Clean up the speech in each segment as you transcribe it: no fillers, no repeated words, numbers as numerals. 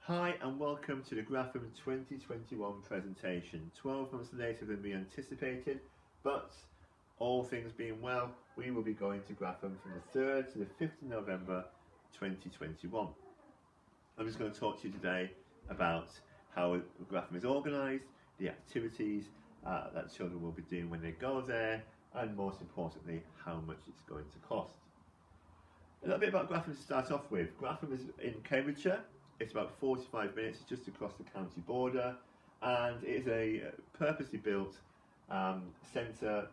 Hi and welcome to the Grafham 2021 presentation. 12 months later than we anticipated, but all things being well, we will be going to Grafham from the 3rd to the 5th of November 2021. I'm just going to talk to you today about how Grafham is organised, the activities that children will be doing when they go there, and most importantly, how much it's going to cost. A little bit about Grafham to start off with. Grafham is in Cambridgeshire. It's about 45 minutes just across the county border, and it is a purposely built centre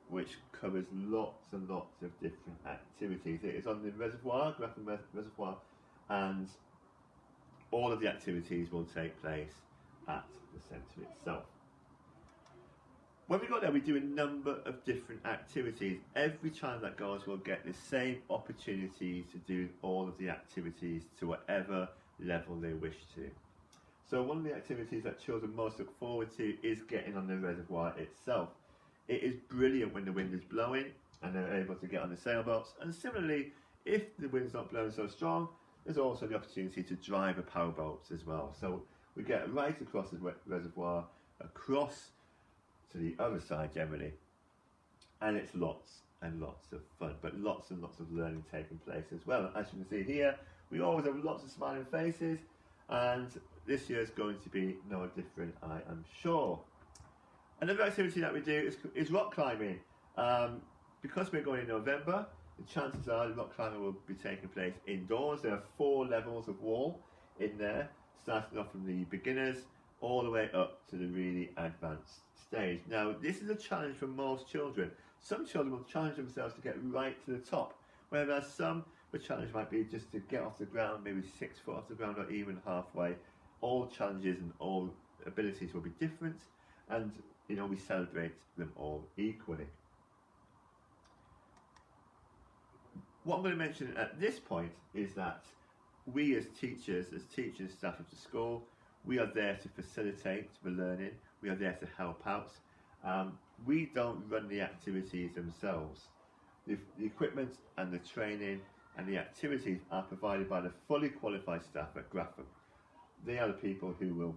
which covers lots and lots of different activities. It is on the reservoir, Grafham Reservoir, and all of the activities will take place at the centre itself. When we got there, we do a number of different activities. Every child that goes will get the same opportunity to do all of the activities to whatever level they wish to. So one of the activities that children most look forward to is getting on the reservoir itself. It is brilliant when the wind is blowing and they're able to get on the sailboats, and similarly, if the wind's not blowing so strong, there's also the opportunity to drive a powerboat as well. So we get right across the reservoir, across to the other side generally, and it's lots and lots of fun, but lots and lots of learning taking place as well. As you can see here, we always have lots of smiling faces, and this year is going to be no different, I am sure. Another activity that we do is rock climbing. Because we're going in November, the chances are the rock climbing will be taking place indoors. There are 4 levels of wall in there, starting off from the beginners all the way up to the really advanced stage. Now, this is a challenge for most children. Some children will challenge themselves to get right to the top, whereas some, the challenge might be just to get off the ground, maybe 6 foot off the ground or even halfway. All challenges and all abilities will be different, and we celebrate them all equally. What I'm going to mention at this point is that we as teachers, staff of the school, we are there to facilitate the learning, we are there to help out. We don't run the activities themselves. The equipment and the training and the activities are provided by the fully qualified staff at Grafham. They are the people who will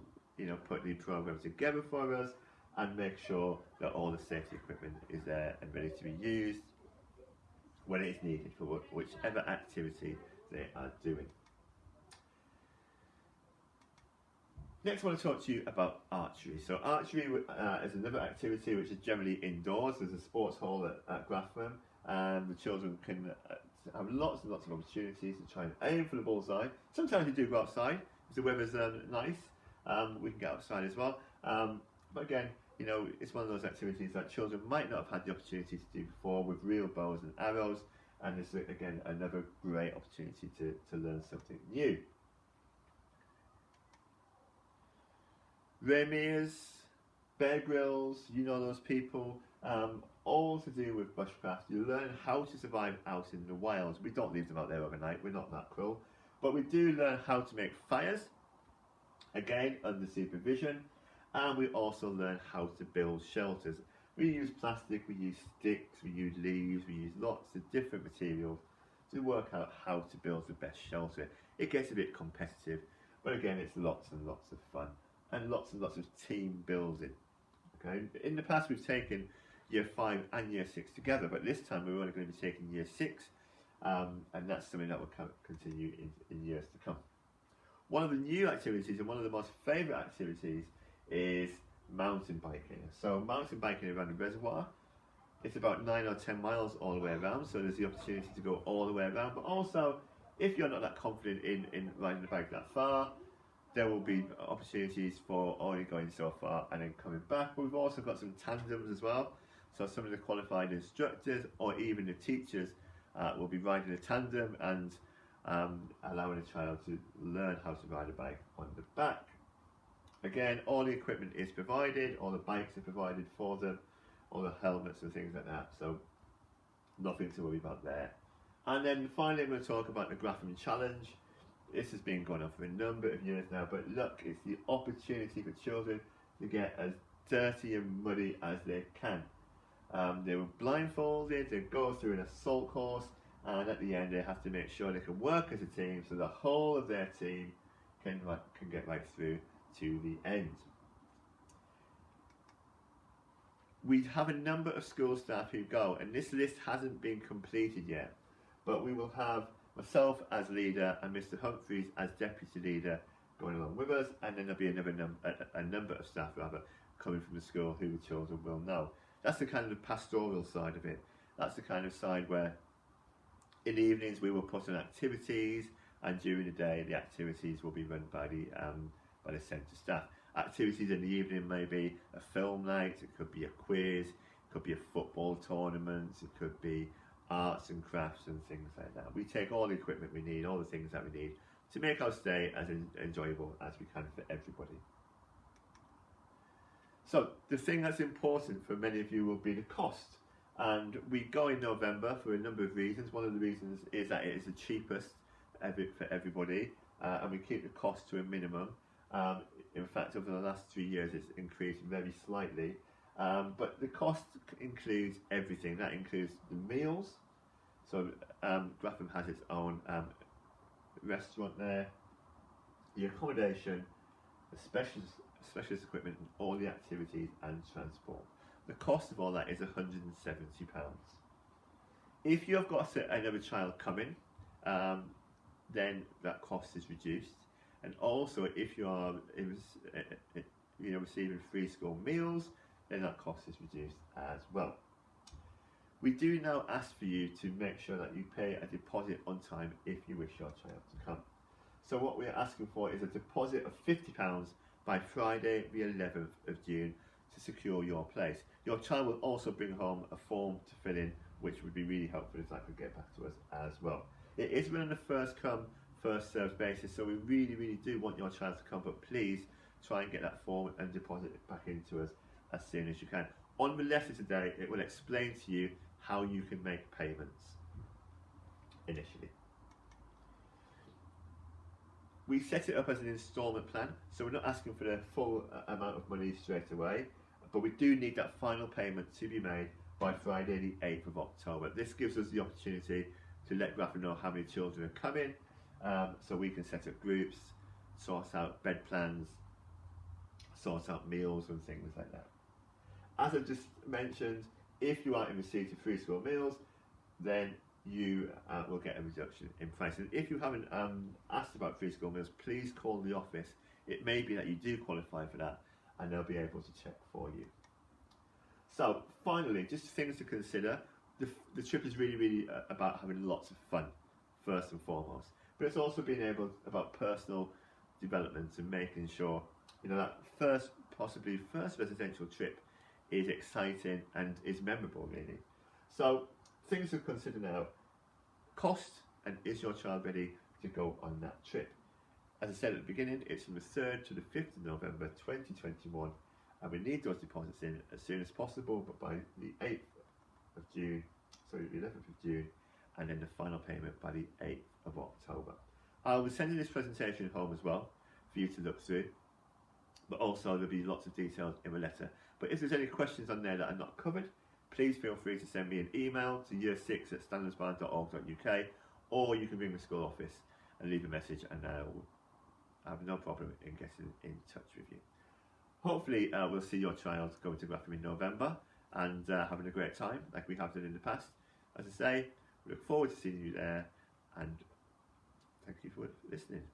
put the programme together for us and make sure that all the safety equipment is there and ready to be used when it is needed for whichever activity they are doing. Next I want to talk to you about archery. So archery is another activity which is generally indoors. There's a sports hall at Grafham, and the children can have lots and lots of opportunities to try and aim for the bullseye. Sometimes we do go outside if the weather's nice. We can get outside as well. But again, it's one of those activities that children might not have had the opportunity to do before, with real bows and arrows, and it's again another great opportunity to learn something new. Ramiers, Bear Grylls, those people, all to do with bushcraft. You learn how to survive out in the wilds. We don't leave them out there overnight, we're not that cruel, but we do learn how to make fires, again under supervision, and we also learn how to build shelters. We use plastic, we use sticks, we use leaves, we use lots of different materials to work out how to build the best shelter. It gets a bit competitive, but again it's lots and lots of fun and lots of team building. Okay, in the past we've taken year 5 and year 6 together, but this time we're only going to be taking year 6, and that's something that will continue in years to come. One of the new activities and one of the most favourite activities is mountain biking. So mountain biking around the reservoir, it's about 9 or 10 miles all the way around, so there's the opportunity to go all the way around, but also if you're not that confident in riding the bike that far, there will be opportunities for only going so far and then coming back. But we've also got some tandems as well, so some of the qualified instructors or even the teachers will be riding a tandem and allowing a child to learn how to ride a bike on the back. Again, all the equipment is provided, all the bikes are provided for them, all the helmets and things like that, so nothing to worry about there. And then finally I'm going to talk about the Grafham Challenge. This has been going on for a number of years now, but look, it's the opportunity for children to get as dirty and muddy as they can. They were blindfolded, they go through an assault course, and at the end they have to make sure they can work as a team, so the whole of their team can get right through to the end. We have a number of school staff who go, and this list hasn't been completed yet, but we will have myself as leader and Mr. Humphreys as deputy leader going along with us, and then there'll be a number of staff coming from the school who the children will know. That's the kind of the pastoral side of it. That's the kind of side where in the evenings we will put on activities, and during the day the activities will be run by the centre staff. Activities in the evening may be a film night, it could be a quiz, it could be a football tournament, it could be arts and crafts and things like that. We take all the equipment we need, all the things that we need to make our stay as enjoyable as we can for everybody. So the thing that's important for many of you will be the cost. And we go in November for a number of reasons. One of the reasons is that it is the cheapest for everybody, and we keep the cost to a minimum. In fact, over the last 3 years, it's increased very slightly. But the cost includes everything. That includes the meals. So Grafham has its own restaurant there, the accommodation, the specialist equipment, and all the activities and transport. The cost of all that is £170. If you've got another child coming, then that cost is reduced. And also, if you are receiving free school meals, then that cost is reduced as well. We do now ask for you to make sure that you pay a deposit on time if you wish your child to come. So what we're asking for is a deposit of £50 by Friday the 11th of June to secure your place. Your child will also bring home a form to fill in, which would be really helpful if that could get back to us as well. It is run on a first come, first served basis, so we really do want your child to come, but please try and get that form and deposit it back into us as soon as you can. On the letter today, it will explain to you how you can make payments initially. We set it up as an instalment plan, so we're not asking for the full amount of money straight away, but we do need that final payment to be made by Friday the 8th of October. This gives us the opportunity to let Grafham know how many children are coming, so we can set up groups, sort out bed plans, sort out meals and things like that. As I've just mentioned, if you are in receipt of free school meals, then you will get a reduction in price. And if you haven't asked about free school meals, please call the office. It may be that you do qualify for that, and they'll be able to check for you. So finally, just things to consider. The trip is really about having lots of fun, first and foremost. But it's also being about personal development and making sure that possibly first residential trip is exciting and is memorable, really. So things to consider now: cost, and is your child ready to go on that trip? As I said at the beginning, it's from the 3rd to the 5th of November 2021, and we need those deposits in as soon as possible, but by the 11th of June, and then the final payment by the 8th of October. I'll be sending this presentation home as well for you to look through, but also there'll be lots of details in the letter. But if there's any questions on there that are not covered, please feel free to send me an email to year6@standardsbar.org.uk, or you can ring the school office and leave a message, and I'll have no problem in getting in touch with you. Hopefully we'll see your child going to Grafham in November and having a great time like we have done in the past. As I say, we look forward to seeing you there, and thank you for listening.